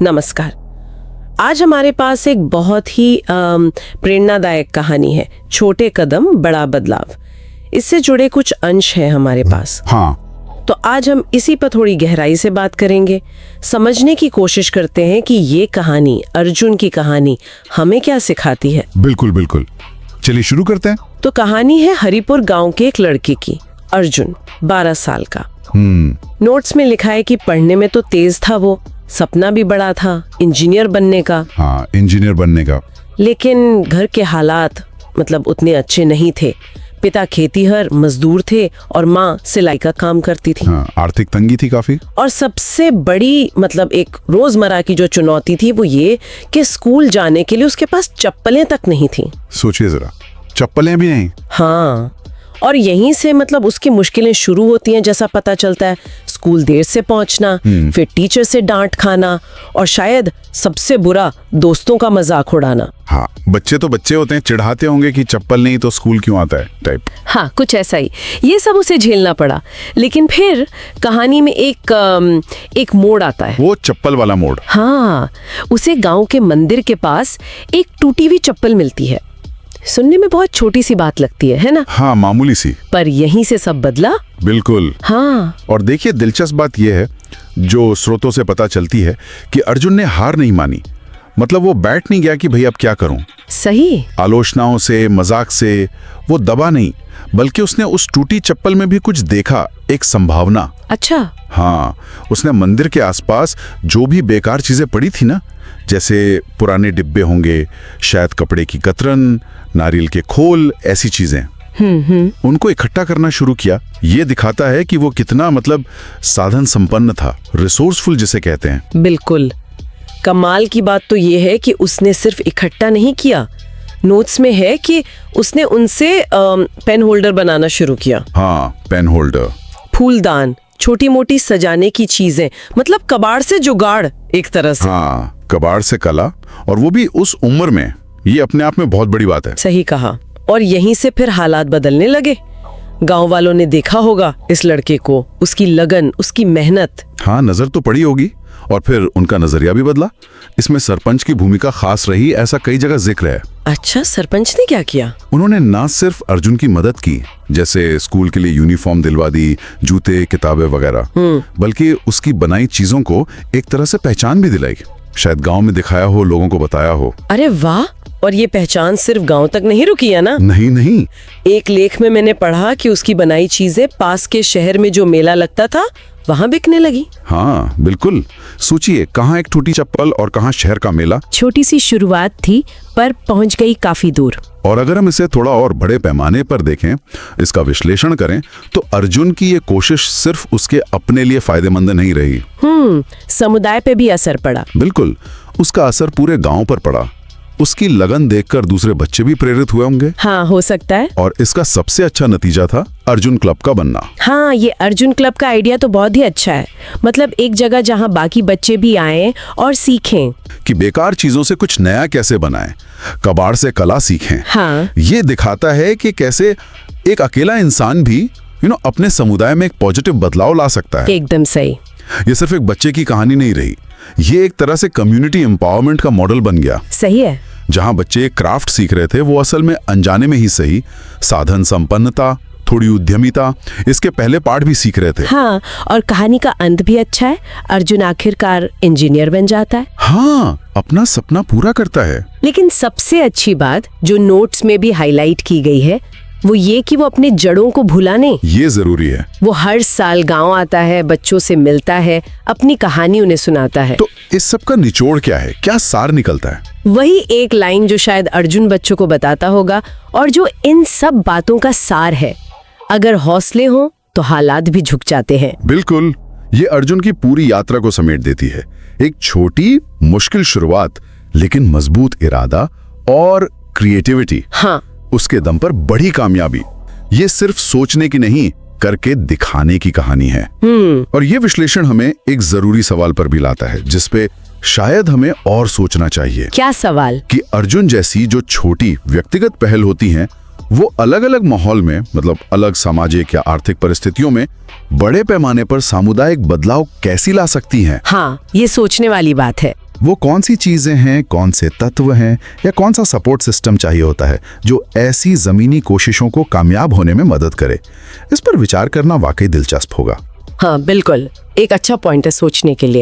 नमस्कार। आज हमारे पास एक बहुत ही प्रेरणादायक कहानी है, छोटे कदम बड़ा बदलाव। इससे जुड़े कुछ अंश हैं हमारे पास। हाँ, तो आज हम इसी पर थोड़ी गहराई से बात करेंगे, समझने की कोशिश करते हैं कि ये कहानी, अर्जुन की कहानी, हमें क्या सिखाती है। बिल्कुल बिल्कुल, चलिए शुरू करते हैं। तो कहानी है हरिपुर गांव के एक लड़के की, अर्जुन, 12 साल का। नोट्स में लिखा है कि पढ़ने में तो तेज था वो, सपना भी बड़ा था इंजीनियर बनने का। हाँ, इंजीनियर बनने का। लेकिन घर के हालात मतलब उतने अच्छे नहीं थे। पिता खेतीहर मजदूर थे और माँ सिलाई का काम करती थी। हाँ, आर्थिक तंगी थी काफी। और सबसे बड़ी मतलब एक रोजमर्रा की जो चुनौती थी वो ये कि स्कूल जाने के लिए उसके पास चप्पलें तक नहीं थी। सोचिए जरा, चप्पलें भी नहीं। हाँ, और यहीं से मतलब उसकी मुश्किलें शुरू होती हैं। जैसा पता चलता है, स्कूल देर से पहुंचना, फिर टीचर से डांट खाना और शायद सबसे बुरा दोस्तों का मजाक उड़ाना। हाँ, बच्चे तो बच्चे होते हैं, चिढ़ाते होंगे कि चप्पल नहीं तो स्कूल क्यों आता है टाइप। हाँ, कुछ ऐसा ही। ये सब उसे झेलना पड़ा। लेकिन फिर कहानी में एक मोड़ आता है। वो चप्पल वाला मोड़। हाँ, उसे गांव के मंदिर के पास एक टूटी हुई चप्पल मिलती है। सुनने में बहुत छोटी सी बात लगती है ना? हाँ, मामूली सी। पर यहीं से सब बदला। बिल्कुल। हाँ, और देखिए, दिलचस्प बात यह है, जो स्रोतों से पता चलती है कि अर्जुन ने हार नहीं मानी। मतलब वो बैठ नहीं गया कि भाई अब क्या करूं। सही। आलोचनाओं से, मजाक से वो दबा नहीं, बल्कि उसने उस टूटी चप्पल में भी कुछ देखा, एक संभावना। अच्छा। हाँ, उसने मंदिर के आसपास जो भी बेकार चीजें पड़ी थी ना, जैसे पुराने डिब्बे होंगे, शायद कपड़े की कतरन, नारियल के खोल, ऐसी चीजें, उनको इकट्ठा करना शुरू किया। ये दिखाता है कि वो कितना मतलब साधन संपन्न था, रिसोर्सफुल जिसे कहते हैं। बिल्कुल। कमाल की बात तो ये है कि उसने सिर्फ इकट्ठा नहीं किया, नोट्स में है कि उसने उनसे पेन होल्डर बनाना शुरू किया। हाँ, पेन होल्डर, फूलदान, छोटी मोटी सजाने की चीजें, मतलब कबाड़ से जुगाड़ एक तरह से। हाँ, कबाड़ से कला, और वो भी उस उम्र में। ये अपने आप में बहुत बड़ी बात है। सही कहा। और यहीं से फिर हालात बदलने लगे। गांव वालों ने देखा होगा इस लड़के को, उसकी लगन, उसकी मेहनत। हाँ, नजर तो पड़ी होगी, और फिर उनका नजरिया भी बदला। इसमें सरपंच की भूमिका खास रही, ऐसा कई जगह जिक्र है। अच्छा, सरपंच ने क्या किया? उन्होंने ना सिर्फ अर्जुन की मदद की, जैसे स्कूल के लिए यूनिफॉर्म दिलवा दी, जूते, किताबें वगैरह, बल्कि उसकी बनाई चीजों को एक तरह से पहचान भी दिलाई। शायद गांव में दिखाया हो, लोगों को बताया हो। अरे वाह! और ये पहचान सिर्फ गांव तक नहीं रुकी है ना? नहीं नहीं, एक लेख में मैंने पढ़ा कि उसकी बनाई चीजें पास के शहर में जो मेला लगता था वहां बिकने लगी। हाँ बिल्कुल। सोचिए, कहाँ एक टूटी चप्पल और कहाँ शहर का मेला। छोटी सी शुरुआत थी पर पहुंच गई काफी दूर। और अगर हम इसे थोड़ा और बड़े पैमाने पर देखें, इसका विश्लेषण करें, तो अर्जुन की ये कोशिश सिर्फ उसके अपने लिए फायदेमंद नहीं रही। समुदाय पे भी असर पड़ा। बिल्कुल, उसका असर पूरे गांव पर पड़ा। उसकी लगन देखकर दूसरे बच्चे भी प्रेरित हुए होंगे। हाँ, हो सकता है। और इसका सबसे अच्छा नतीजा था अर्जुन क्लब का बनना। हाँ, ये अर्जुन क्लब का आइडिया तो बहुत ही अच्छा है। मतलब एक जगह जहाँ बाकी बच्चे भी आए और सीखें कि बेकार चीजों से कुछ नया कैसे बनाएं, कबाड़ से कला सीखें। हाँ, ये दिखाता है कि कैसे एक अकेला इंसान भी अपने समुदाय में एक पॉजिटिव बदलाव ला सकता है। एकदम सही। ये सिर्फ एक बच्चे की कहानी नहीं रही, ये एक तरह से कम्युनिटी एम्पावरमेंट का मॉडल बन गया। सही है। जहां बच्चे एक क्राफ्ट सीख रहे थे, वो असल में अनजाने में ही सही साधन संपन्नता, थोड़ी उद्यमिता, इसके पहले पाठ भी सीख रहे थे। हाँ, और कहानी का अंत भी अच्छा है। अर्जुन आखिरकार इंजीनियर बन जाता है। हाँ, अपना सपना पूरा करता है। लेकिन सबसे अच्छी बात जो नोट्स में भी हाईलाइट की गई है वो ये कि वो अपने जड़ों को भूला नहीं। ये जरूरी है। वो हर साल गांव आता है, बच्चों से मिलता है, अपनी कहानी उन्हें सुनाता है। तो इस सब का निचोड़ क्या है, क्या सार निकलता है? वही एक लाइन जो शायद अर्जुन बच्चों को बताता होगा और जो इन सब बातों का सार है, अगर हौसले हो तो हालात भी झुक जाते हैं। बिल्कुल, ये अर्जुन की पूरी यात्रा को समेट देती है। एक छोटी मुश्किल शुरुआत, लेकिन मजबूत इरादा और क्रिएटिविटी। हाँ, उसके दम पर बड़ी कामयाबी। ये सिर्फ सोचने की नहीं, करके दिखाने की कहानी है। और ये विश्लेषण हमें एक जरूरी सवाल पर भी लाता है, जिसपे शायद हमें और सोचना चाहिए। क्या सवाल? कि अर्जुन जैसी जो छोटी व्यक्तिगत पहल होती हैं, वो अलग अलग माहौल में, मतलब अलग सामाजिक या आर्थिक परिस्थितियों में बड़े पैमाने पर सामुदायिक बदलाव कैसी ला सकती हैं। हाँ, ये सोचने वाली बात है। वो कौन सी चीजें हैं, कौन से तत्व हैं या कौन सा सपोर्ट सिस्टम चाहिए होता है जो ऐसी जमीनी कोशिशों को कामयाब होने में मदद करे। इस पर विचार करना वाकई दिलचस्प होगा। हाँ बिल्कुल, एक अच्छा पॉइंट है सोचने के लिए।